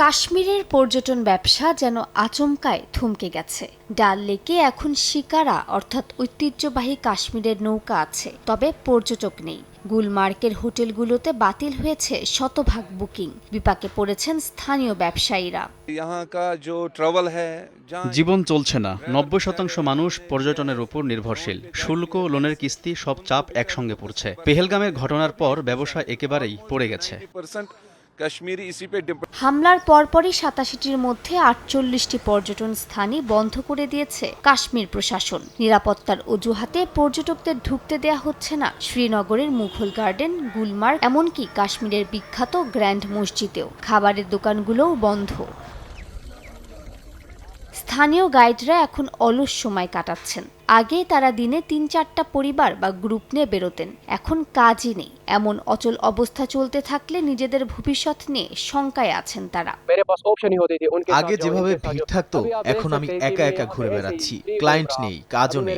কাশ্মীরের পর্যটন ব্যবসা যেন আচমকায় থমকে গেছে। ডাল লেকে এখন শিকারা অর্থাৎ ঐতিহ্যবাহী কাশ্মীরের নৌকা আছে, তবে পর্যটক নেই। গুলমার্গের হোটেলগুলোতে বাতিল হয়েছে শতভাগ বুকিং। বিপাকে পড়েছেন স্থানীয় ব্যবসায়ীরা। জীবন চলছে না। ৯০% মানুষ পর্যটনের উপর নির্ভরশীল। শুল্ক, লোনের কিস্তি, সব চাপ একসঙ্গে পড়ছে। পেহেলগামের ঘটনার পর ব্যবসা একেবারেই পড়ে গেছে। হামলার পরপরই ৮৭টির মধ্যে ৪৮টি পর্যটন স্থানই বন্ধ করে দিয়েছে কাশ্মীর প্রশাসন। নিরাপত্তার অজুহাতে পর্যটকদের ঢুকতে দেয়া হচ্ছে না শ্রীনগরের মুঘল গার্ডেন, গুলমার্গ, এমনকি কাশ্মীরের বিখ্যাত গ্র্যান্ড মসজিদেও। খাবারের দোকানগুলোও বন্ধ। স্থানীয় গাইডরা এখন অলস সময় কাটাচ্ছেন। আগে তারা দিনে ৩-৪টা পরিবার বা গ্রুপ নিয়ে বেরোতেন, এখন কাজই নেই। এমন অচল অবস্থা চলতে থাকলে নিজেদের ভবিষ্যৎ নিয়ে শঙ্কায় আছেন তারা। আগে যেভাবে ভিড় থাকতো, এখন আমি একা একা ঘুরে বেড়াচ্ছি। ক্লায়েন্ট নেই, কাজও নেই।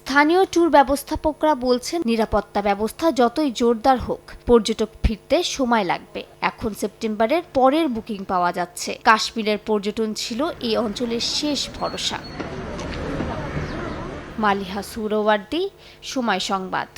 স্থানীয় ট্যুর ব্যবস্থাপকরা বলছেন, নিরাপত্তা ব্যবস্থা যতই জোরদার হোক, পর্যটক ফিরতে সময় লাগবে। এখন সেপ্টেম্বরের পরের বুকিং পাওয়া যাচ্ছে। কাশ্মীরের পর্যটন ছিল এই অঞ্চলের শেষ ভরসা। মালিহা সুহরাওয়ার্দী, সময় সংবাদ।